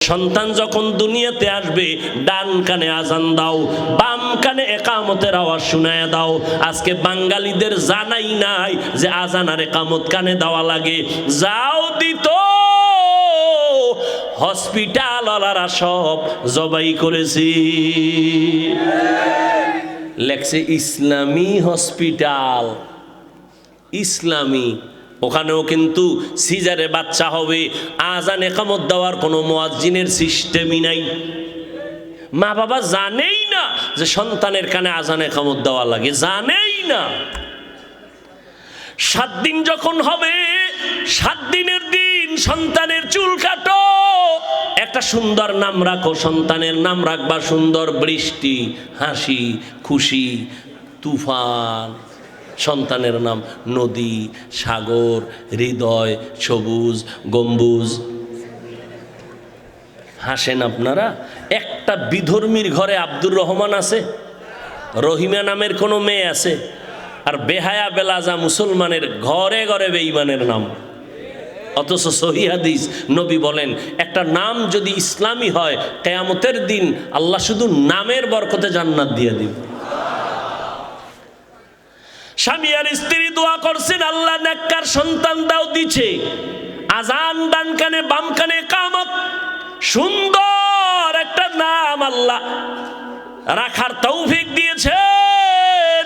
সন্তান যখন দুনিয়াতে আসবে ডান কানে আজান দাও, বাম কানে একামতের আওয়াজ শুনায়া দাও। আজকে বাঙালিদের জানাই নাই যে আজান আর একামত কানে দেওয়া লাগে। যাও দিত, হসপিটাল ওয়ালারা সব জবাই করেছি, লেখছে ইসলামী হসপিটাল, ইসলামী। ওখানেও কিন্তু সিজারে বাচ্চা হবে, আজান একামত দেওয়ার কোনো মুয়াজ্জিনের সিস্টেমই নাই। মা বাবা জানেই না যে সন্তানের কানে আজান একামত দেওয়া লাগে, জানেই না। 7 দিন যখন হবে, 7 দিনের দিন সন্তানের চুল কাটো, একটা সুন্দর নাম রাখো। সন্তানের নাম রাখবা সুন্দর, বৃষ্টি, হাসি, খুশি, তুফান। সন্তানের নাম নদী, সাগর, হৃদয়, সবুজ, গম্বুজ। হাসেন আপনারা। একটা বিধর্মীর ঘরে আব্দুর রহমান আছে, রহিমা নামের কোনো মেয়ে আছে, আর বেহায়া বেলাজা মুসলমানের ঘরে ঘরে বেঈমানের নাম। অথচ সহিহ হাদিস নবী বলেন, একটা নাম যদি ইসলামী হয়, কিয়ামতের দিন আল্লাহ শুধু নামের বরকতে জান্নাত দিয়ে দিবে। স্বামী আর স্ত্রী দোয়া করছেন, আল্লাহ নেককার সন্তান দাও, দিছে। আজান ডান কানে, বাম কানে ইকামত, সুন্দর একটা নাম আল্লাহ রাখার তৌফিক দিয়েছেন।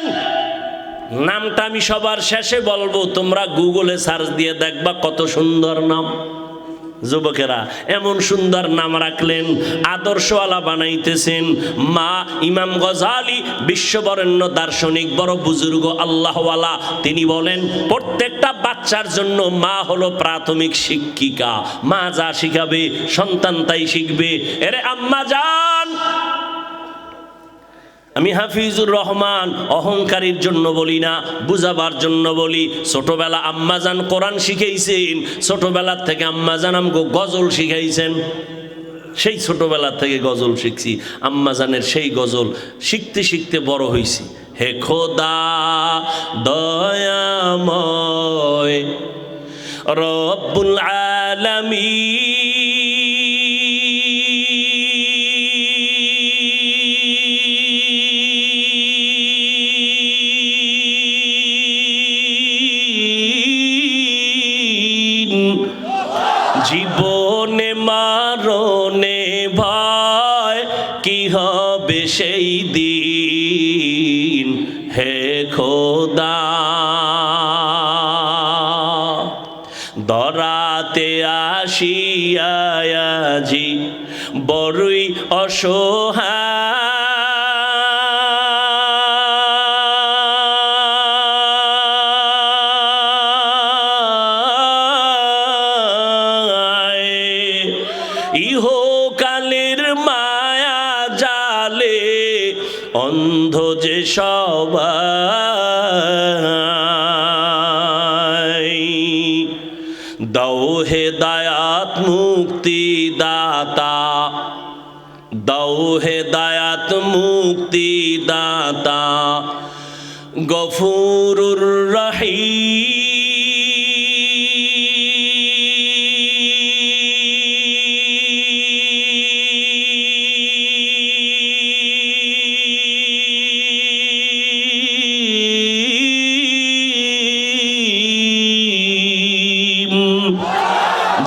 নামটা আমি সবার শেষে বলবো, তোমরা গুগলে সার্চ দিয়ে দেখবা কত সুন্দর নাম। যুবকেরা এমন সুন্দর নাম রাখলেন, আদর্শওয়ালা বানাইতেছেন। মা ইমাম গজালি, বিশ্ববরেণ্য দার্শনিক, বড় বুজুর্গ আল্লাহওয়ালা, তিনি বলেন প্রত্যেকটা বাচ্চার জন্য মা হলো প্রাথমিক শিক্ষিকা। মা যা শিখাবে সন্তান তাই শিখবে। এরে আম্মা জান, আমি হাফিজুর রহমান অহংকারীর জন্য বলি না, বুঝাবার জন্য বলি। ছোটবেলা আম্মাজান কোরআন শিখাইছেন, ছোটবেলার থেকে আম্মাজান আমগো গজল শিখাইছেন। সেই ছোটবেলার থেকে গজল শিখছি, আম্মাজানের সেই গজল শিখতে শিখতে বড় হইছি। হে খোদা দয়াময় রব্বুল আলামিন, জীবনে মারণে ভয় কি হবে সেই দিন। হে খোদা দরাতে আসিয়াজি বড়ই অসহায়, ইহকালের মায়া জালে অন্ধ যে সবাই। দাও হেদায়াত মুক্তি দাতা, দাও হেদায়াত মুক্তি দাতা, গফুরুর রহিম।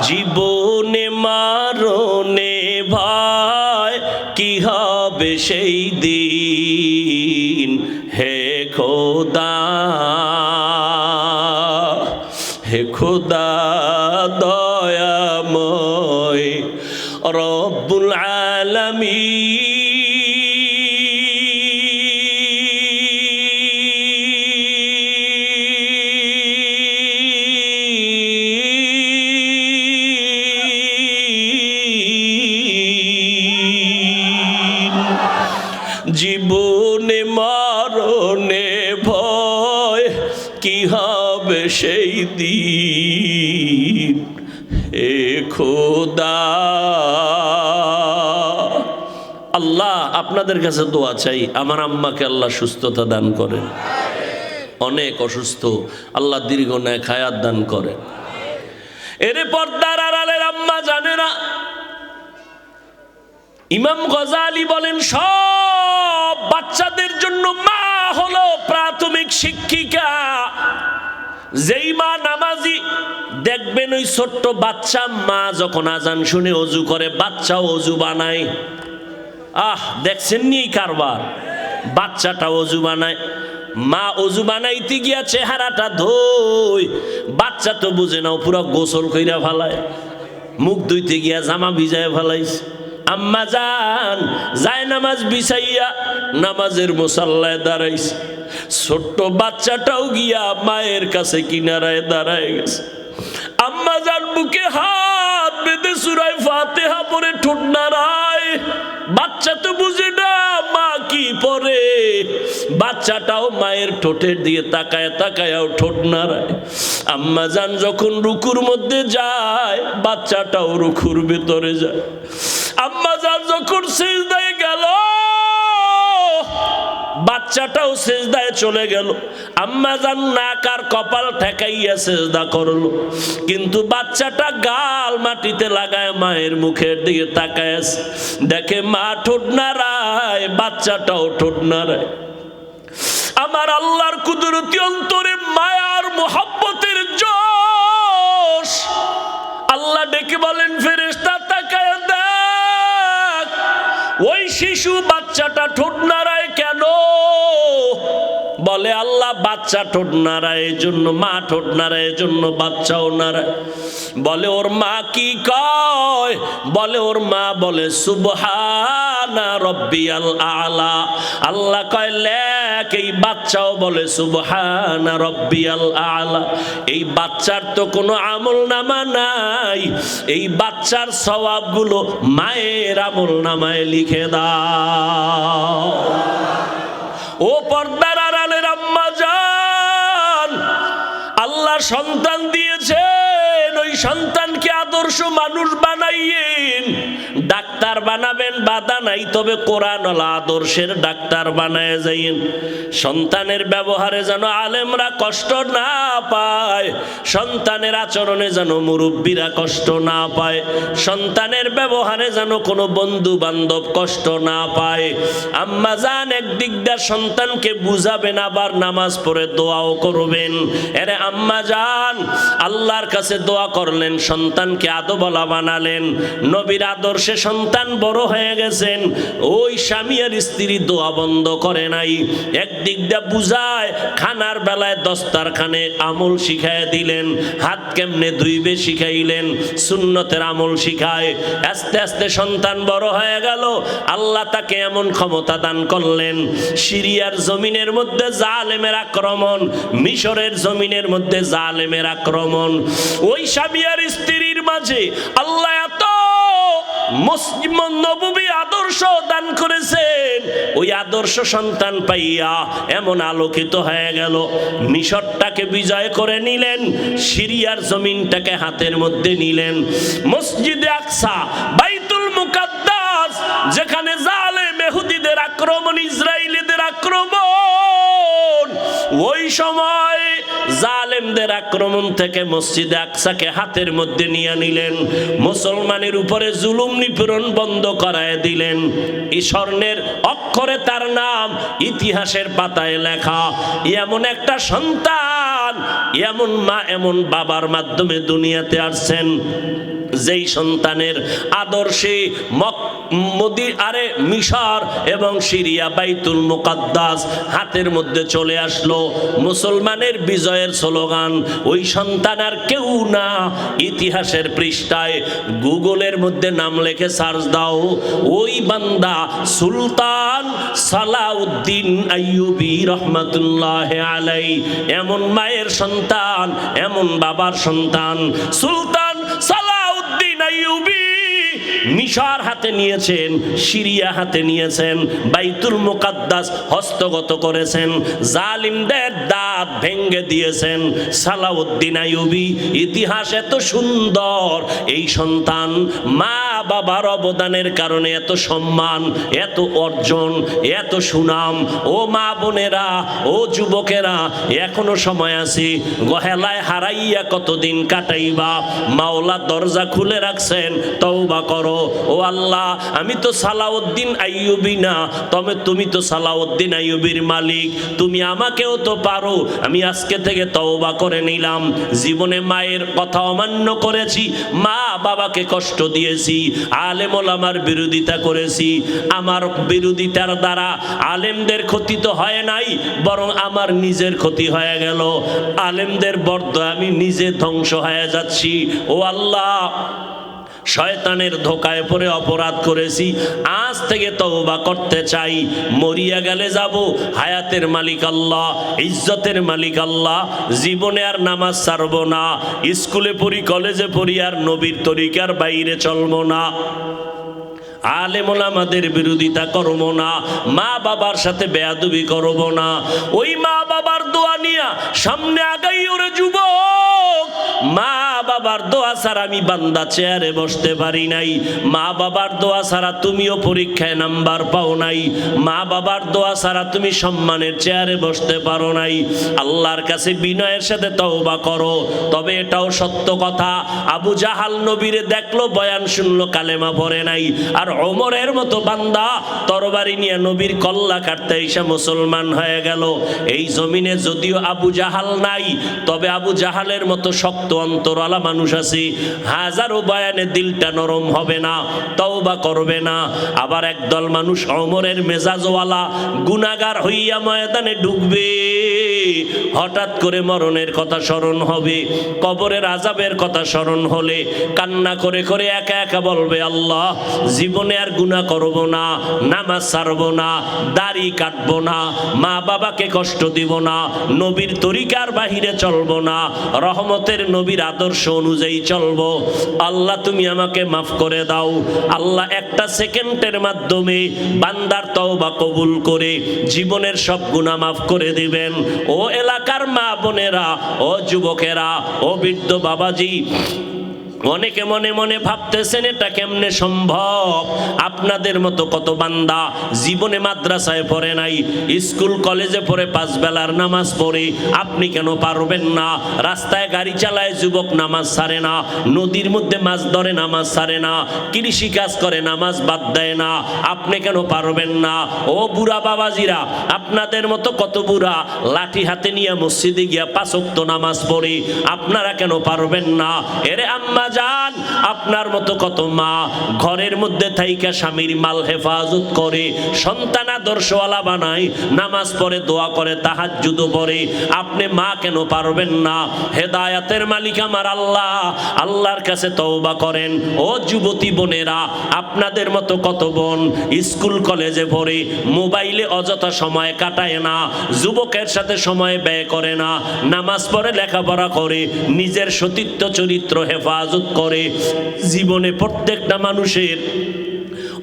জীবনে মারণে ভয় কি হবে সেই দিন। হে খোদা, হে খোদা দয়াময় রব্বুল আলামিন, জীবনে মরণে ভয় কি হবে সেই দিন। হে খোদা, আল্লাহ আপনাদের কাছে দোয়া চাই, আমার আম্মাকে আল্লাহ সুস্থতা দান করেন। অনেক অসুস্থ, আল্লাহ দীর্ঘ নেক হায়াত দান করেন। এর পর্দার আড়ালের আম্মা জানে না ইমাম গজালি বলেন সব বাচ্চাদের জন্য মা হলো প্রাথমিক শিক্ষিকা। যেই মা নামাজি, দেখবেন ওই ছোট্ট বাচ্চা মা যখন আজান শুনে অজু করে, বাচ্চাও অজু বানায়। দেখছেন নি কারবার? বাচ্চাটা অজু বানায়। মা অজু বানাইতে গিয়া চেহারাটা ধোয়, বাচ্চা তো বুঝে নাও পুরো গোসল কইরা ফেলায়। মুখ ধুইতে গিয়া জামা ভিজায় ফেলাইছে। আম্মা জান যায় নামাজ বিছাইয়া নামাজের মুসাল্লায় দাঁড়াইছে। ছোট্ট বাচ্চাটাও গিয়া মায়ের কাছে কিনারায় দাঁড়ায় গেছে। আম্মা জান বুকে হাত বেঁধে সূরা ফাতিহা পড়ে ঠোঁট নাড়ায়। বাচ্চা তো বুঝে না মা কি পড়ে, বাচ্চাটাও মায়ের ঠোঁটের দিয়ে তাকায় তাকায়াও ঠোঁট নাড়ায়। আম্মা জান যখন রুকুর মধ্যে যায়, বাচ্চাটাও রুকুর ভেতরে যায়। আম্মা জান যখন সিজদায় গেল, বাচ্চাটাও সিজদায় চলে গেল। আম্মা জান নাক আর কপাল ঠেকাইয়া সিজদা করলো, কিন্তু বাচ্চাটা গাল মাটিতে লাগায় মায়ের মুখের দিকে তাকায় দেখে মা ঠোঁট নাড়ায়, বাচ্চাটাও ঠোঁট নাড়ায়। আমার আল্লাহর কুদরতি অন্তরে মায়ার মোহাব্বতের জোশ। আল্লাহ ডেকে বলেন ফেরেশতা তাকায় দেখ, ওই শিশু বাচ্চাটা ঠোঁট নাড়ায় কেন? বলে আল্লাহ বাচ্চা ঠোঁট নাড়ায় এই জন্য, মা ঠোঁট নাড়ায় এই জন্য বাচ্চাও নাড়ায়। বলে ওর মা কি কয়? বলে ওর মা বলে সুবহানা রব্বিয়াল আলা। আল্লাহ কয় লেখ, এই বাচ্চাও বলে সুবহানা রব্বিয়াল আলা। এই বাচ্চার তো কোনো আমল নামা নাই, এই বাচ্চার সওয়াবগুলো মায়ের আমল নামায় লিখে দাও। ও পর্দার আড়ালের আম্মা জান, আল্লাহ সন্তান দিয়েছেন, ওই সন্তানকে আদর্শ মানুষ বানাইয়েন। ডাক্তার বানাবেন বাধা নাই, তবে কোরআনওয়ালা আদর্শের ডাক্তার বানায় যাইয়েন। সন্তানের ব্যবহারে যেন আলেমরা কষ্ট না পায়, সন্তানের আচরণে যেন মুরব্বীরা কষ্ট না পায়, সন্তানের ব্যবহারে যেন কোনো বন্ধু বান্ধব কষ্ট না পায়। আম্মা জান একদিক দিয়ে সন্তানকে বুঝাবেন, আবার নামাজ পড়ে দোয়াও করবেন। এরে আম্মা জান আল্লাহর কাছে দোয়া করলেন, সন্তানকে আদবলা বানালেন, নবীর আদর্শে সন্তান বড় হয়ে গেছেন। ওই স্বামী আর স্ত্রী দোয়া বন্ধ করে নাই। একদিক দিয়ে বুঝায়, খানার বেলায় দস্তারখানে আমল শিখায় দিলেন, হাত কেমনে ধুইবে শিখাইলেন, সুন্নতের আমল শিখায়। আস্তে আস্তে সন্তান বড় হয়ে গেল। আল্লাহ তাকে এমন ক্ষমতা দান করলেন, সিরিয়ার জমিনের মধ্যে জালেমের আক্রমণ, মিশরের জমিনের মধ্যে জালেমের আক্রমণ। ওই স্বামী আর স্ত্রীর মাঝে আল্লাহ এত মসজিদ নববী আদর্শ দান করেছেন, ওই আদর্শ সন্তান পাইয়া এমন আলোকিত হয়ে গেল। মিশরটাকে বিজয় করে নিলেন, সিরিয়ার জমিনটাকে হাতের মধ্যে নিলেন। মসজিদে আকসা, বাইতুল মুকাদ্দাস, যেখানে জালেম ইহুদিদের আক্রমণ, ইসরায়েলিদের আক্রমণ, ওই সময় জালেমদের আক্রমণ থেকে মসজিদে আকসাকে হাতের মধ্যে নিয়ে নিলেন। মুসলমানের উপরে জুলুম নিপীড়ন বন্ধ করায় দিলেন। এই স্বর্ণের অক্ষরে তার নাম ইতিহাসের পাতায় লেখা। এমন একটা সন্তান, এমন মা, এমন বাবার মাধ্যমে দুনিয়াতে আসছেন, যেই সন্তানের আদর্শে মিশর এবং সিরিয়া বাইতুল মুকাদ্দাস হাতের মধ্যে চলে আসলো। মুসলমানের বিজয়ের স্লোগান। ওই সন্তান আর কেউ না, ইতিহাসের পৃষ্ঠায় গুগলের মধ্যে নাম লিখে সার্চ দাও, ওই বান্দা সুলতান সালাউদ্দিন আইয়ুবী রহমাতুল্লাহ আলাইহি। এমন মায়ের সন্তান, এমন বাবার সন্তান সুলতান সালাউদ্দিন আইয়ুবী মিশর হাতে নিয়েছেন, সিরিয়া হাতে নিয়েছেন, বাইতুল মুকাদ্দাস হস্তগত করেছেন, জালিমদের দাঁত ভেঙে দিয়েছেন। সালাউদ্দিন আইয়ুবী, ইতিহাস এত সুন্দর। এই সন্তান মা বাবার অবদানের কারণে এত সম্মান, এত অর্জন, এত সুনাম। ও মা বোনেরা, ও যুবকেরা, এখনো সময় আছে। গহেলায় হারাইয়া কতদিন কাটাইবা? মাওলা দরজা খুলে রাখছেন, তওবা করো। ও আল্লাহ, আমি তো সালাউদ্দিন আইয়ুবী না, তবে তুমি তো সালাউদ্দিন আইয়ুবীর মালিক, তুমি আমাকেও তো পারো। আমি আজকে থেকে তওবা করে নিলাম। জীবনে মায়ের কথা অমান্য করেছি, মা বাবাকে কষ্ট দিয়েছি, আলেম ওলামার বিরোধিতা করেছি। আমার বিরোধিতার দ্বারা আলেমদের ক্ষতি তো হয় নাই, বরং আমার নিজের ক্ষতি হয়ে গেল। আলেমদের বরদোয়া আমি নিজে ধ্বংস হয়ে যাচ্ছি। ও আল্লাহ, শয়তানের ধোকায় পড়ে অপরাধ করেছি, আজ থেকে তওবা করতে চাই। মরিয়া গেলে যাব, হায়াতের মালিক আল্লাহ, ইজ্জতের মালিক আল্লাহ। জীবনে আর নামাজ ছাড়ব না, স্কুলে পড়ি, কলেজে পড়ি, আর নবীর তরিকার বাইরে চলবো না। আলেম ওলামাদের বিরোধিতা করব না, মা বাবার সাথে বেয়াদবি করব না। ওই মা বাবার দোয়া নিয়া সামনে আগাই ওরে যুবক। মা বাবার দোয়া ছাড়া আমি বান্দা চেয়ারে বসতে পারি নাই। মা বাবার দোয়া ছাড়া তুমিও পরীক্ষায় নাম্বার পাও নাই। মা বাবার দোয়া ছাড়া তুমি সম্মানের চেয়ারে বসতে পারো নাই। আল্লাহর কাছে বিনয়ের সাথে তওবা করো। তবে এটাও সত্য কথা, আবু জাহাল নবীরে দেখলো, বয়ান শুনলো, কালেমা পড়ে নাই। আর ওমরের মতো বান্দা তরবারি নিয়ে নবীর কল্লা কাটতে এসে মুসলমান হয়ে গেল। এই জমিনে যদিও আবু জাহাল নাই, তবে আবু জাহালের মতো শক্ত অন্তরওয়ালা মানুষ আছে। হাজারো বয়ানে দিলটা নরম হবে না, তওবা করবে না। আবার একদল মানুষ ওমরের মেজাজওয়ালা, গুনাহগার হইয়া ময়দানে ঢুকবে। হঠাৎ করে মরণের কথা স্মরণ হবে, কবরের আযাবের কথা স্মরণ হলে কান্না করে করে একা একা বলবে, আল্লাহ, জীবনে আর গুনাহ করব না, নামাজ ছাড়ব না, দাড়ি কাটব না, মা বাবাকে কষ্ট দিব না, নবীর তরিকার বাহিরে চলব না, রহমতের নবীর আদর্শ অনুযায়ী চলব। আল্লাহ, তুমি আমাকে মাফ করে দাও। আল্লাহ একটা সেকেন্ডের মাধ্যমে বান্দার তওবা কবুল করে জীবনের সব গুনাহ মাফ করে দিবেন। ও এলাকার মা বোনেরা, ও যুবকেরা, ও বৃদ্ধ বাবাজি, অনেকে মনে মনে ভাবতেছেন এটা কেমনে সম্ভব। আপনাদের মতো কত বান্দা জীবনে মাদ্রাসায় পড়ে নাই, স্কুল কলেজে পড়ে 5 বেলার নামাজ পড়ে, আপনি কেন পারবেন না? রাস্তায় গাড়ি চালায় যুবক, নামাজ ছাড়ে না, নদীর মধ্যে মাছ ধরে, নামাজ ছাড়ে না, কৃষি কাজ করে, নামাজ বাদ দেয় না, আপনি কেন পারবেন না? ও বুড়া বাবাজিরা, আপনাদের মতো কত বুড়া লাঠি হাতে নিয়ে মসজিদে গিয়া 5 ওয়াক্ত নামাজ পড়ে, আপনারা কেন পারবেন না? এরে আম্মা জান, আপনার মতো কত মা ঘরের মধ্যে থাইকা স্বামীর মাল হেফাজত করে, সন্তান আদর্শওয়ালা বানায়, নামাজ পড়ে, দোয়া করে, তাহাজ্জুদ পড়ে, আপনি মা কেন পারবেন না? হেদায়েতের মালিক আমার আল্লাহ, আল্লাহর কাছে তওবা করেন। ও যুবতী বোনেরা, আপনাদের মতো কত বোন স্কুল কলেজে পড়ে, মোবাইলে অযথা সময় কাটায় না, যুবকের সাথে সময় ব্যয় করে না, নামাজ পড়ে, লেখাপড়া করে, নিজের সতীত্ব চরিত্র হেফাজত করে। জীবনে প্রত্যেকটা মানুষের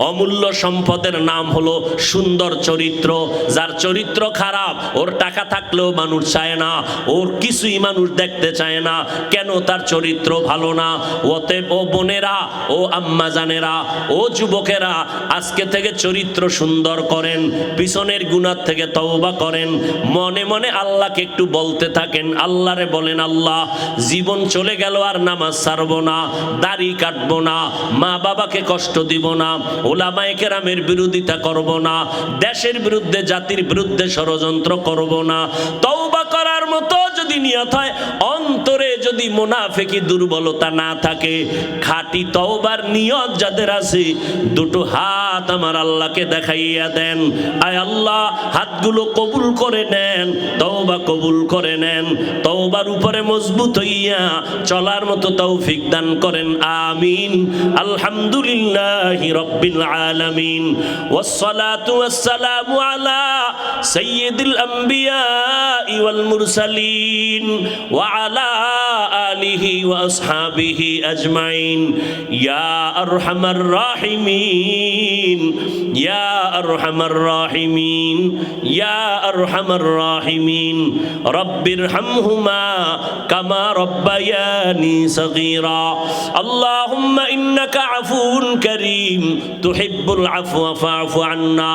অমূল্য সম্পদের নাম হলো সুন্দর চরিত্র। যার চরিত্র খারাপ, ওর টাকা থাকলেও মানুষ চায় না, ওর কিছুই মানুষ দেখতে চায় না। কেন? তার চরিত্র ভালো না। অতএব ও বোনেরা, ও আম্মা জানেরা, ও যুবকেরা, আজকে থেকে চরিত্র সুন্দর করেন, পিছনের গুনাহ থেকে তওবা করেন, মনে মনে আল্লাহকে একটু বলতে থাকেন। আল্লাহরে বলেন, আল্লাহ, জীবন চলে গেল, আর নামাজ ছাড়বো না, দাড়ি কাটবো না, মা বাবাকে কষ্ট দিব না, ওলামায়ে কেরামের বিরোধিতা করব না, দেশের বিরুদ্ধে, জাতির বিরুদ্ধে ষড়যন্ত্র করব না। তওবা করার মতো যদি নিয়ত হয়, অন্তরে যদি মুনাফিকি দুর্বলতা না থাকে, খাঁটি তওবার নিয়ত যাদের আছে, দুটো হাত আমার আল্লাহকে দেখাইয়া দেন। আয় আল্লাহ, হাতগুলো কবুল করে নেন, তওবা কবুল করে নেন, তওবার উপরে মজবুত হইয়া চলার মতো তৌফিক দান করেন। আমিন। আলহামদুলিল্লাহি রাব্বিল আলামিন, ওয়াসসালাতু ওয়াসসালামু আলা সাইয়্যিদিল আম্বিয়া ওয়াল মুরসালিন ওয়া আলা আলিহি ওয়া আসহাবিহি আজমাইন ইয়া আরহামার রাহিমিন ইয়া আরহামার রাহিমিন ইয়া আরহামার রাহিমিন রব্বিরহামহুমা কামা রব্বায়ানি সগীরা আল্লাহুম্মা ইন্নাকা আফুউন কারীম তুহিব্বুল আফওয়া ফা'ফু আন্না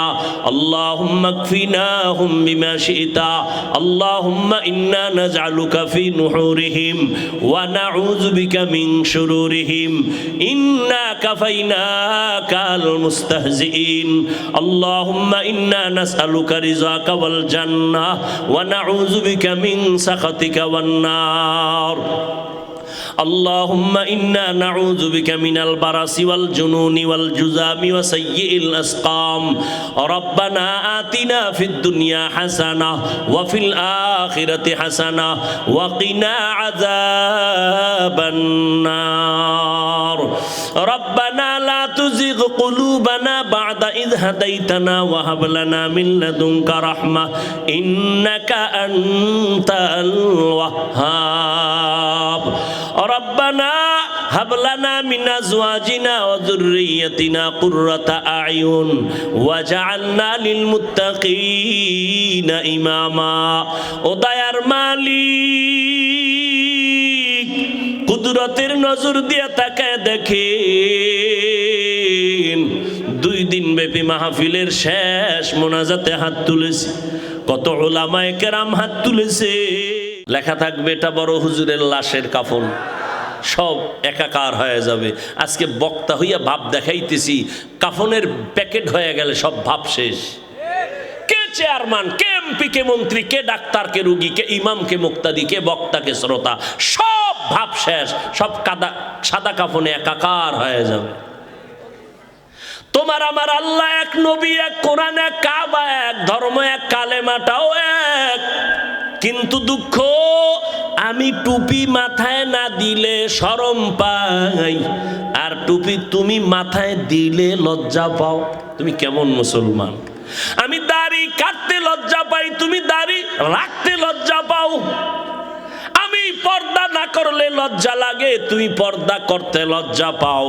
আল্লাহুম্মা কফিনাহুম বিমা শি'তা আল্লাহুম্মা ইন্না নাজআলুকা ফি নুহুরিহিম ওয়া নাউযু বিকা মিন শুরুরিহিম ইন্না কাফাইনাকাল মুস্তাহজিইন আল্লাহুম্মা ইন্না নাসআলুকা রিযাকা ওয়াল জান্নাহ ওয়া নাউযু বিকা মিন সাখাতিকা ওয়ান নার اللهم إنا نعوذ بك من البرص والجنون والجذام وسيء الأسقام ربنا آتنا في الدنيا حسنة وفي الآخرة حسنة وقنا عذاب النار ربنا لا تزغ قلوبنا بعد إذ هديتنا وهب لنا من لدنك رحمة إنك أنت الوهاب ربنا هب لنا من أزواجنا وذريتنا قرة أعين وجعلنا للمتقين إماما وديار মালিক কুদরতের নজর দিয়ে তাকায় দেখেন 2 দিন ব্যাপী মাহফিলের শেষ মোনাজাতে হাত তুলেছি কত উলামায়ে কেরাম হাত তুলেছে লেখা থাকবে এটা বড় হুজুরের লাশের কাফন সব একাকার হয়ে যাবে আজকে বক্তা হইয়া ভাব দেখাইতেছি কাফনের প্যাকেট হয়ে গেলে সব ভাব শেষ কে চেয়ারম্যান কে এমপি কে মন্ত্রী কে ডাক্তার কে রোগী কে ইমাম কে মুক্তাদি কে বক্তা কে শ্রোতা সব ভাব শেষ সব সাদা কাফনে একাকার হয়ে যাবে তোমার আমার আল্লাহ এক নবী এক কোরআন এক কাবা এক ধর্ম এক কালেমাটাও এক কিন্তু দুঃখ আমি টুপি মাথায় না দিলে শরম পাই আর টুপি তুমি মাথায় দিলে লজ্জা পাও তুমি কেমন মুসলমান আমি দাড়ি কাটতে লজ্জা পাই তুমি দাড়ি রাখতে লজ্জা পাও আমি পর্দা না করলে লজ্জা লাগে তুমি পর্দা করতে লজ্জা পাও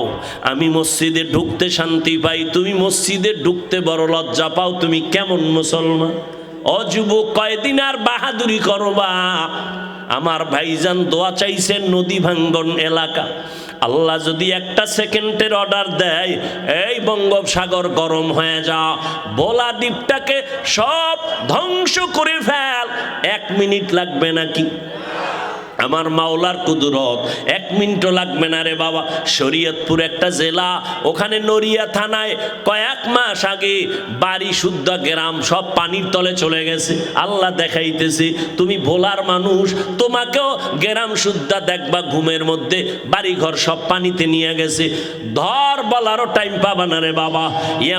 আমি মসজিদে ঢুকতে শান্তি পাই তুমি মসজিদে ঢুকতে বড় লজ্জা পাও তুমি কেমন মুসলমান ও যুবক কয়দিন আর বাহাদুরি করবা আমার ভাইজান দোয়া চাইছেন নদী ভাঙ্গন এলাকা আল্লাহ যদি একটা সেকেন্ডের অর্ডার দেয় এই বঙ্গোপসাগর গরম হয়ে যা বোলা দ্বীপটাকে সব ধ্বংস করে ফেল 1 মিনিট লাগবে নাকি আমার মাওলার কুদরত 1 মিনিটও লাগবে না রে বাবা শরীয়তপুর একটা জেলা ওখানে নড়িয়া থানায় কয়েক মাস আগে বাড়ি শুদ্ধ গ্রাম সব পানির তলে চলে গেছে আল্লাহ দেখাইতেছে তুমি ভোলার মানুষ তোমাকেও গ্রাম শুদ্ধ দেখবা ঘুমের মধ্যে বাড়ি ঘর সব পানিতে নিয়ে গেছে ধর বলারও টাইম পাবা না রে বাবা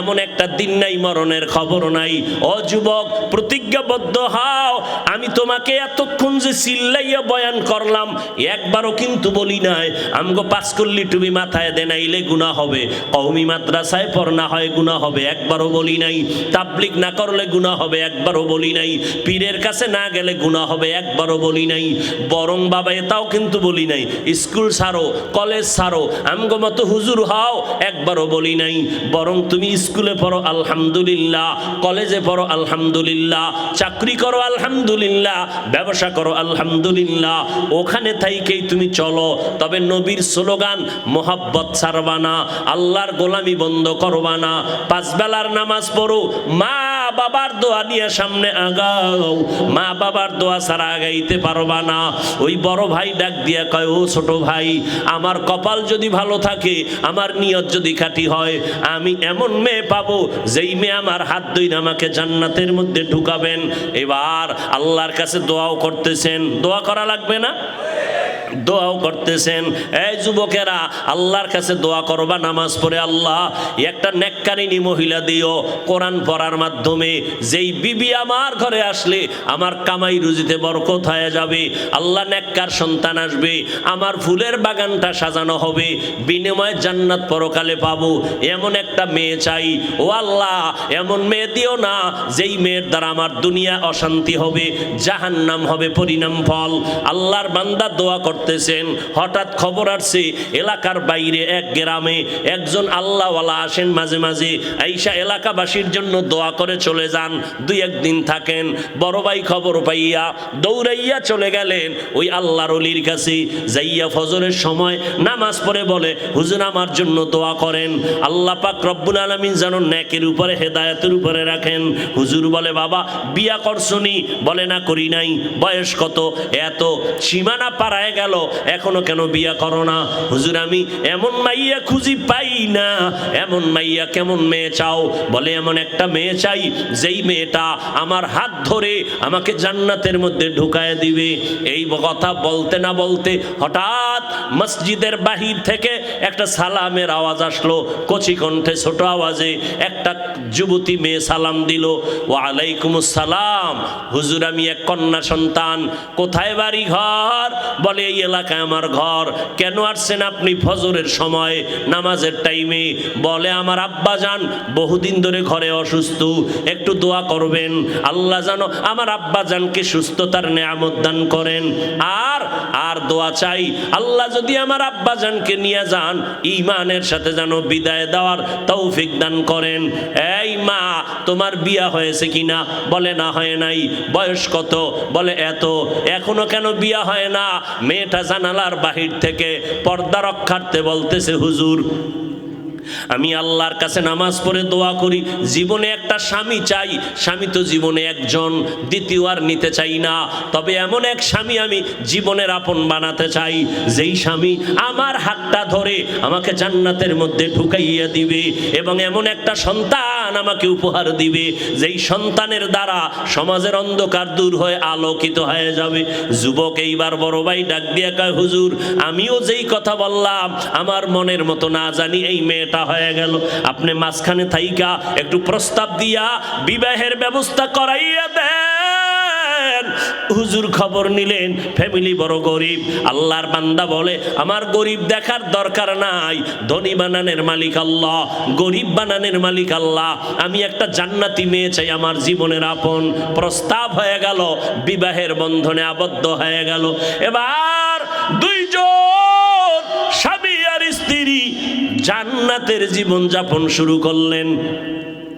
এমন একটা দিন নাই মরণের খবর নাই ও যুবক প্রতিজ্ঞাবদ্ধ হও আমি তোমাকে এতক্ষণ যে চিল্লাইয়া বয়ান করলাম একবারও কিন্তু বলি নাই আমগো পাস করলি তুমি মাথায় দেনাইলে গুনাহ হবে কওমি মাদ্রাসায় পড়না হয় গুনাহ হবে একবারও বলি নাই তাবলীগ না করলে গুনাহ হবে একবারও বলি নাই পীরের কাছে না গেলে গুনাহ হবে একবারও বলি নাই বরং বাবা এটাও কিন্তু বলি নাই স্কুল ছাড়ো কলেজ ছাড়ো আমগো মতো হুজুর হও একবারও বলি নাই বরং তুমি স্কুলে পড়ো আলহামদুলিল্লাহ কলেজে পড়ো আলহামদুলিল্লাহ চাকরি করো আলহামদুলিল্লাহ ব্যবসা করো আলহামদুলিল্লাহ ওখানে থাইকেই তুমি চলো তবে নবীর স্লোগান মোহাব্বত ছাড়বা না আল্লাহর গোলামি বন্ধ করবা না 5 বেলার নামাজ পড়ো মা বাবার দোয়া নিয়ে সামনে আগাও মা বাবার দোয়া ছাড়া আগাইতে পারবা না ওই বড় ভাই ডাক দিয়া কয় ও ছোট ভাই আমার কপাল যদি ভালো থাকে আমার নিয়ত যদি খাঁটি হয় আমি এমন মেয়ে পাবো যেই মেয়ে আমার হাত ধরে আমাকে জান্নাতের মধ্যে ঢুকাবেন এবার আল্লাহর কাছে দোয়াও করতেছেন দোয়া করা লাগবে না দোয়াও করতেছেন এই যুবকেরা আল্লাহর কাছে দোয়া করবা নামাজ পড়ে আল্লাহ একটা নেককারিনী মহিলা দিও কোরআন পড়ার মাধ্যমে যেই বিবি আমার ঘরে আসলে আমার কামাই রুজিতে বরকত হয়ে যাবে আল্লাহ নেককার সন্তান আসবে আমার ফুলের বাগানটা সাজানো হবে বিনিময়ে জান্নাত পরকালে পাবো এমন একটা মেয়ে চাই ও আল্লাহ এমন মেয়ে দিও না যেই মেয়ের দ্বারা আমার দুনিয়া অশান্তি হবে জাহান্নাম হবে পরিণাম ফল আল্লাহর বান্দা দোয়া করতে করতেছেন, হঠাৎ খবর আসছে এলাকার বাইরে এক গ্রামে একজন আল্লাহওয়ালা আসেন মাঝে মাঝে, আইসা এলাকাবাসীর জন্য দোয়া করে চলে যান, দুই একদিন থাকেন। বড় ভাই খবর পাইয়া দৌড়াইয়া চলে গেলেন ওই আল্লাহর ওলির কাছে, যাইয়া ফজরের সময় নামাজ পড়ে বলে, হুজুর আমার জন্য দোয়া করেন, আল্লাহ পাক রব্বুল আলামিন যেন নেকের উপরে হেদায়েতের উপরে রাখেন। হুজুর বলে, বাবা বিয়া করছনি? বলে, না করি নাই। বয়স কত? এত। সীমানা পারায় গেল, এখনো কেন বিয়া করো না? হুজুর আমি এমন মাইয়া খুঁজি পাই না। এমন মাইয়া কেমন মেয়ে চাও? বলে, এমন একটা মেয়ে চাই যেই মেয়েটা আমার হাত ধরে আমাকে জান্নাতের মধ্যে ঢুকায় দিবে। এই কথা বলতে না বলতে হঠাৎ মসজিদের বাহির থেকে একটা সালামের আওয়াজ আসলো, কচি কণ্ঠে ছোট আওয়াজে একটা যুবতী মেয়ে সালাম দিল, ওয়ালাইকুমুস সালাম, হুজুর আমি এক কন্যা সন্তান, কোথায় বাড়ি ঘর? বলে, এই এলাকায় আমার ঘর। কেন আসছেন আপনি ফজরের সময় নামাজের টাইমে? বলে, আমার আব্বা যান বহুদিন ধরে ঘরে অসুস্থ, একটু দোয়া করবেন, আল্লাহ যেন আমার আব্বা জানকে সুস্থতার নেয়ামত দান করেন। আর দোয়া চাই আল্লাহ যদি আমার আব্বা জানকে নিয়ে যান ঈমানের সাথে যেন বিদায় দেওয়ার তৌফিক দান করেন। এই মা তোমার বিয়া হয়েছে কিনা? বলে, না হয় নাই। বয়স কত? বলে, এত। এখনো কেন বিয়া হয় না? মেয়েটা জানালার বাহির থেকে পর্দা রক্ষার্থে বলতেছে, হুজুর আমি আল্লাহর কাছে নামাজ পড়ে দোয়া করি, জীবনে একটা স্বামী চাই। স্বামী তো জীবনে একজন, দ্বিতীয় আর নিতে চাই না। তবে এমন এক স্বামী আমি জীবনের আপন বানাতে চাই, যেই স্বামী আমার হাতটা ধরে আমাকে জান্নাতের মধ্যে ঢুকাইয়া দিবে, এবং এমন একটা সন্তান আমাকে উপহার দিবে যেই সন্তানের দ্বারা সমাজের অন্ধকার দূর হয়ে আলোকিত হয়ে যাবে। যুবক এইবার বড় ভাই ডাক দিয়ে কয়, হুজুর আমিও যেই কথা বললাম আমার মনের মতো না জানি এই মেয়েটা হয়ে গেল, আপনি মাঝখানে থাইকা একটু প্রস্তাব দিয়া বিবাহের ব্যবস্থা করাইয়া দেন। হুজুর খবর নিলেন, ফ্যামিলি বড় গরিব। আল্লাহর বান্দা বলে, আমার গরিব দেখার দরকার নাই, ধনী বানানের মালিক আল্লাহ, গরিব বানানের মালিক আল্লাহ। আমি একটা জান্নাতি মেয়ে চাই আমার জীবনের আপন। প্রস্তাব হয়ে গেল, বিবাহের বন্ধনে আবদ্ধ হয়ে গেল। এবার দুইজন স্বামী আর স্ত্রী জান্নাতের জীবন যাপন শুরু করলেন।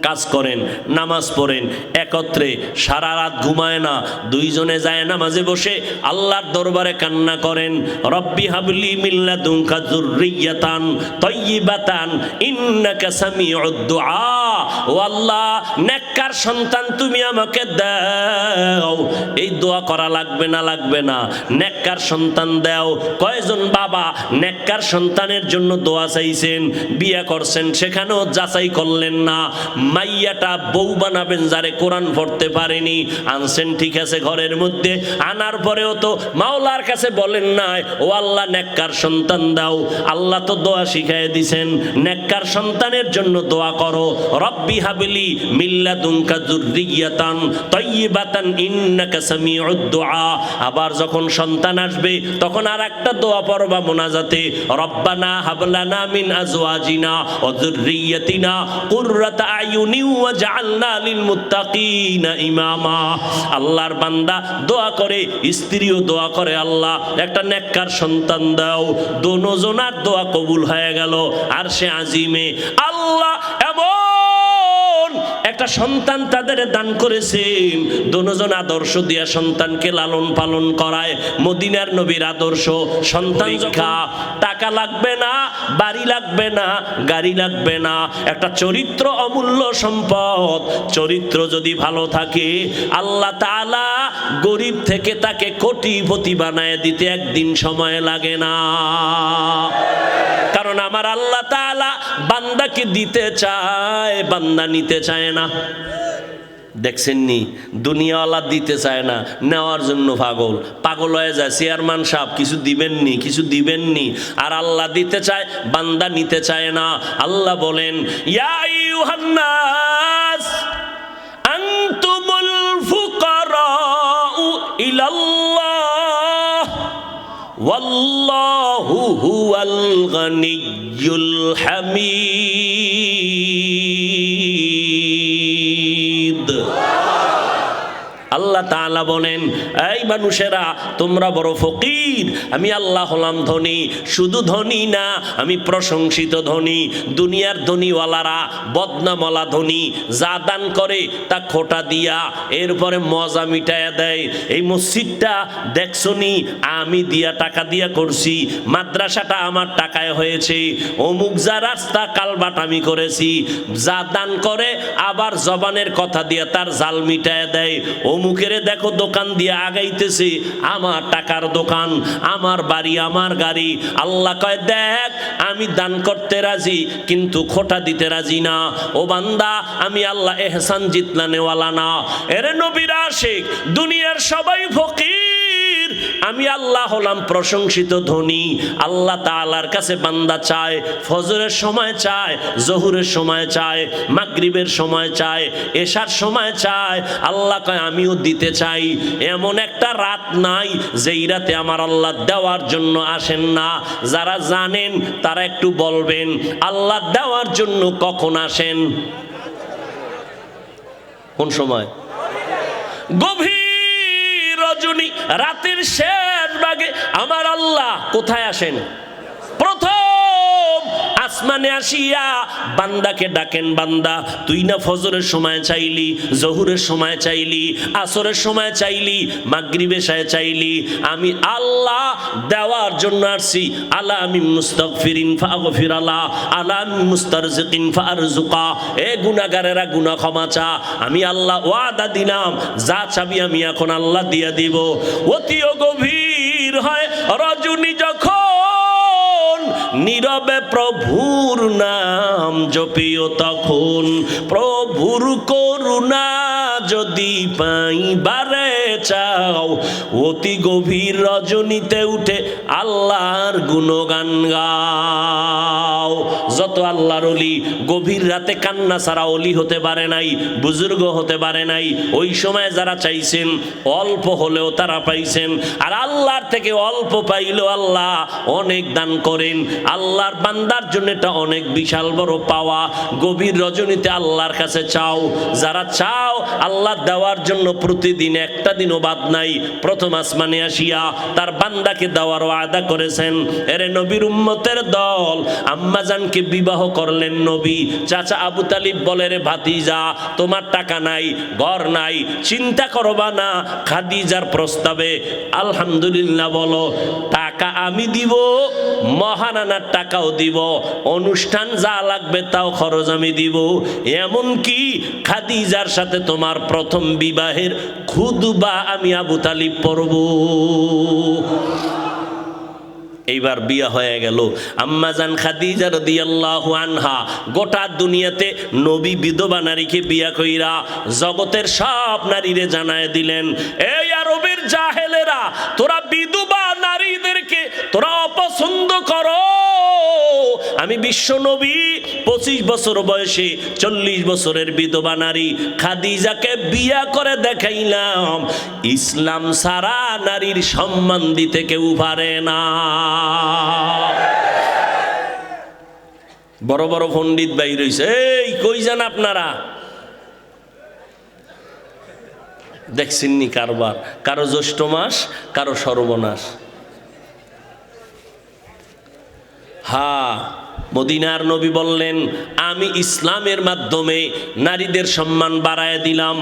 কাজ করেন, নামাজ পড়েন একত্রে, সারা রাত ঘুমায় না, দুইজনে যায় নামাজে বসে আল্লাহর দরবারে কান্না করেন, রব্বি হাবলি মিন লাদুনকা যুররিয়াতান তাইয়্যিবাতান ইন্নাকা সামিউদ দুআ। ও আল্লাহ, নেককার সন্তান তুমি আমাকে দাও। এই দোয়া করা লাগবে না? লাগবে না। নেককার সন্তান দাও। কয়জন বাবা নেককার সন্তানের জন্য দোয়া চাইছেন, বিয়ে করছেন, সেখানেও যাচাই করলেন না। মাইয়াটা বউ বানাবেন যারে কোরআন পড়তে পারেনি, আনছেন ঠিক আছে ঘরের মধ্যে, আনার পরেও তো মাওলার কাছে বলেন নাই, ও আল্লাহ নেককার সন্তান দাও। আল্লাহ তো দোয়া শিখাই দিছেন, নেককার সন্তানের জন্য দোয়া করো, রব্বি হাবলি মিন লাদুনকা যুররিয়াতান তাইয়্যিবাতান ইন্নাকা সামিউদ দুআ। আবার যখন সন্তান আসবে তখন আর একটা দোয়া পড়বা মোনাজাতে, রব্বানা হাবলানা মিন আজওয়াজিনা ওয়া যুররিয়াতিনা কুররাতা আয়ুনি ওয়াজআলনা লিল মুত্তাকিনা ইমামা। আল্লাহর বান্দা দোয়া করে, স্ত্রীও দোয়া করে, আল্লাহ একটা নেককার সন্তান দাও। দোনোজনার দোয়া কবুল হয়ে গেল। আর সে আজিমে আল্লাহ এমন একটা সন্তান তাদের দান করেছেন, দোনোজন আদর্শ দিয়া সন্তানকে লালন পালন করায়। মদিনার নবীর আদর্শ। সন্তান টাকা লাগবে না, বাড়ি লাগবে না, গাড়ি লাগবে না, একটা চরিত্র অমূল্য সম্পদ। চরিত্র যদি ভালো থাকে আল্লাহ তাআলা গরিব থেকে তাকে কোটিপতি বানায় দিতে একদিন সময় লাগে না। কারণ আমার আল্লাহ তাআলা বান্দাকে দিতে চায়, বান্দা নিতে চায় না। দেখছেননি, দুনিয়াওয়ালা দিতে চায় না, নেওয়ার জন্য পাগল পাগল হয়ে যায়। চেয়ারম্যান সাহেব কিছু দিবেননি, কিছু দিবেননি, আর আল্লাহ দিতে চায়, বান্দা নিতে চায় না। আল্লাহ বলেন, ইয়া আইয়ুহান নাস আনতুমুল ফুকারাউ ইলাল্লাহ ওয়াল্লাহু হুয়াল গানিয়্যুল হামিদ। আল্লাহ তাআলা বলেন, এই মানুষেরা তোমরা বড় ফকির, আমি আল্লাহ হলাম ধনী। শুধু ধনী না, আমি প্রশংসিত ধনী। দুনিয়ার ধনীওয়ালারা বদনামওয়ালা ধনী, যা দান করে তা খোটা দিয়া এরপরে মজা মিটায়া দেয়। এই মসজিদটা দেখছনি আমি দিয়া টাকা দিয়া করছি, মাদ্রাসাটা আমার টাকায় হয়েছে, অমুক যা রাস্তা কালবাট আমি করেছি। যা দান করে আবার জবানের কথা দিয়ে তার জাল মিটায় দেয়। অমুকেরে দেখো দোকান দিয়ে আগাইতেছে, আমার টাকার দোকান, আমার বাড়ি, আমার গাড়ি। আল্লাহ কয়, দেখ আমি দান করতে রাজি কিন্তু খোটা দিতে রাজি না। ও বান্দা, আমি আল্লাহ এহসান জিতলানেওয়ালা না। এরে নবীর আশিক, দুনিয়ার সবাই ফকির, আমি আল্লাহ হলাম প্রশংসিত ধনী। আল্লাহ তাআলার কাছে বান্দা চায়, ফজরের সময় চায়, জোহরের সময় চায়, মাগরিবের সময় চায়, এশার সময় চায়। আল্লাহ কয়, আমিও দিতে চাই। এমন একটা রাত নাই যেই রাতে আমার আল্লাহ দেওয়ার জন্য আসেন না। যারা জানেন তারা একটু বলবেন, আল্লাহ দেওয়ার জন্য কখন আসেন? কোন সময়? গভীর রজনী, রাতের শেষ ভাগে আমার আল্লাহ কোথায় আসেন? প্রথম আসমানে আসিয়া বান্দাকে ডাকেন, বান্দা তুই না ফজরের সময় চাইলি, জহুরের সময় চাইলি, আসরের সময় চাইলি, মাগরিবে চাইলি, আমি আল্লাহ দেওয়ার জন্য আসছি। আলা আমি মুস্তাগফিরিন ফাগফির আলা, আলা আমি মুস্তারজিকিন ফারজুকা। এ গুনাহগারেরা গুনাহ ক্ষমা চা, আমি আল্লাহ ওয়াদা দিলাম যা চাবি আমি এখন আল্লাহ দিয়া দিব। অতিও গভীর হয় রজনী যখন নীরবে প্রভুর নাম জপিও তখন, প্রভুর করুণা যদি পাইবারে চাও, অতি গভীর রজনীতে উঠে আল্লাহর গুণগান গাও। যত আল্লাহর ওলি গভীর রাতে কান্না ছাড়া ওলি হতে পারে নাই, বুজুর্গ হতে পারে নাই। ওই সময় যারা চাইছেন অল্প হলেও তারা পাইছেন, আর আল্লাহর থেকে অল্প পাইলেও আল্লাহ অনেক দান করেন। আল্লাহর বান্দার জন্য এটা অনেক বিশাল বড় পাওয়া। গভীর রজনীতে আল্লাহর কাছে চাও। যারা চাও আল্লাহ দেওয়ার জন্য প্রতিদিন একটা দিনও বাদ নাই, প্রথম আসমানে আসিয়া তার বান্দাকে দেওয়ার ওয়াদা করেছেন। এরে নবীর উম্মতের দল, আম্মাজানকে বিবাহ করলেন নবী। চাচা আবু তালিব বলে, রে ভাতিজা তোমার টাকা নাই, ঘর নাই, চিন্তা করবা না, খাদিজার প্রস্তাবে আলহামদুলিল্লাহ বলো, টাকা আমি দিব, মহানানার টাকাও দিব, অনুষ্ঠান যা লাগবে তাও খরচ আমি দিব, এমনকি খাদিজার সাথে তোমার প্রথম বিবাহের খুতবা আমি আবু তালিব পড়ব। এইবার বিয়া হয়ে গেল। আম্মাজান খাদিজা রাদিয়াল্লাহু আনহা গোটা দুনিয়াতে নবী বিধবা নারীকে বিয়া কইরা জগতের সব নারীরে জানায় দিলেন, এই আরবের জাহেলেরা, তোরা বিধবা নারীদেরকে তোরা অপছন্দ করো। আমি বিশ্ব নবী 25 বছর বয়সে 40 বছরের বিধবা নারী খাদিজাকে বিয়া করে দেখাইলাম, ইসলাম সারা নারীর সম্মান দিতে কেউ পারে না। বড় বড় পণ্ডিত বাইর হইছে, এই কই যান আপনারা? দেখছেননি কারবার, কারো জ্যৈষ্ঠ মাস, কারো সর্বনাশ। মদিনার নবী বললেন, আমি ইসলামের মাধ্যমে নারীদের সম্মান বাড়ায় দিলাম।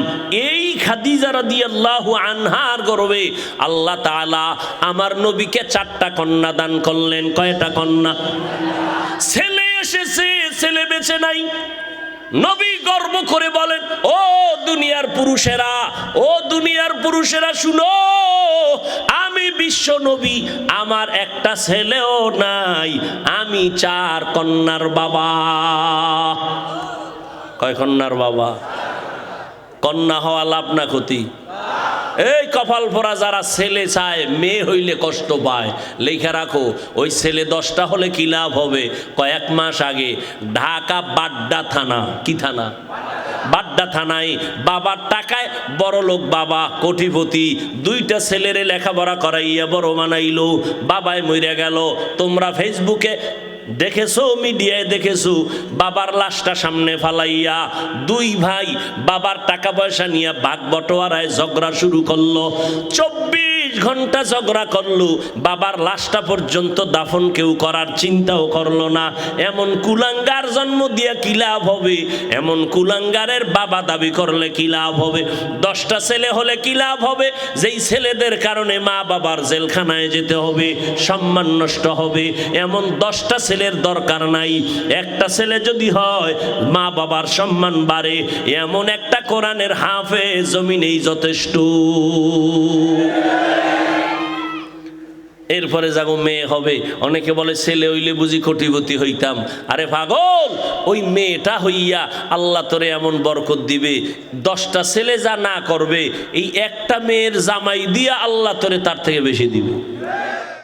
এই খাদিজা রাদিয়াল্লাহু আনহার গর্বে আল্লাহ তাআলা আমার নবীকে 4টা কন্যা দান করলেন। কয়টা কন্যা? ছেলে এসেছে, ছেলে বেঁচে নাই। নবী গর্ব করে বলেন, ও দুনিয়ার পুরুষেরা, ও দুনিয়ার পুরুষেরা শুনো, আমি বিশ্ব নবী, আমার একটা ছেলেও নাই, আমি 4 কন্যার বাবা। কয় কন্যার বাবা? কন্যা হওয়া লাভ না ক্ষতি? এই কপাল পরা যারা ছেলে চায়, মেয়ে হইলে কষ্ট পায়, লেখা রাখো, ওই ছেলে 10টা হলে কি লাভ হবে? কয়েক মাস আগে ঢাকা বাড্ডা থানা, কি থানা? বাড্ডা থানায় বাবার টাকায় বড় লোক বাবা, কোটিপতি, 2টা ছেলেরে লেখাপড়া করাইয়া বড় বানাইলো, বাবাই মইরা গেল। তোমরা ফেসবুকে দেখেছো, মিডিয়ায় দেখেছো, বাবার লাশটা সামনে ফালাইয়া দুই ভাই বাবার টাকা পয়সা নিয়ে ভাগ বটোয়ারায় ঝগড়া শুরু করলো। 24 ঘন্টা ঝগড়া করলো, বাবার লাশটা পর্যন্ত দাফন কেউ করার চিন্তাও করলো না। এমন কুলাঙ্গার জন্ম দিয়ে কি লাভ হবে? এমন কুলাঙ্গারের বাবা দাবি করলে কি লাভ হবে? 10টা ছেলে হলে কি লাভ হবে? যেই ছেলেদের কারণে মা বাবার জেলখানায় যেতে হবে, সম্মান নষ্ট হবে। এমন 10টা ছেলের দরকার নাই, একটা ছেলে যদি হয় মা বাবার সম্মান বাড়ে, এমন একটা কোরআনের হাফেজ জমিনেই যথেষ্ট। এরপরে যাগো মেয়ে হবে। অনেকে বলে ছেলে হইলে বুঝি কোটিপতি হইতাম। আরে পাগল, ওই মেয়েটা হইয়া আল্লাহ তোরে এমন বরকত দিবে, 10টা ছেলে যা না করবে এই একটা মেয়ের জামাই দিয়া আল্লাহ তোরে তার থেকে বেশি দিবে।